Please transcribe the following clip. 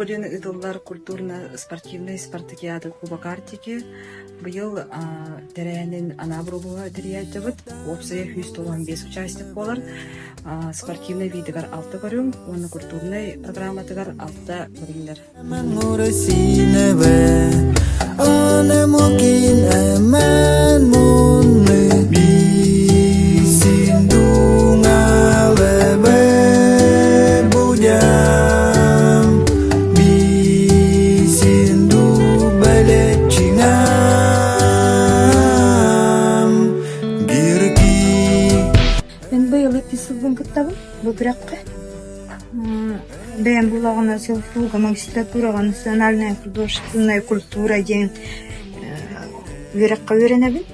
көрен ытыллар культурно-спортивный спартакиада Кубок Арктики. Быйыл тәрәнен анабрулуга дирияттыбыт. Опсая 195 участник болар. Спортивный видигар 6 көрüm, оны культурный программатыгар 6 көрімдер. Мен быйыл эпизодун кыттабым, бу биракка. Бәйән булагына селфуга магистратурага национальная художественная культура деген биракка үйренебин.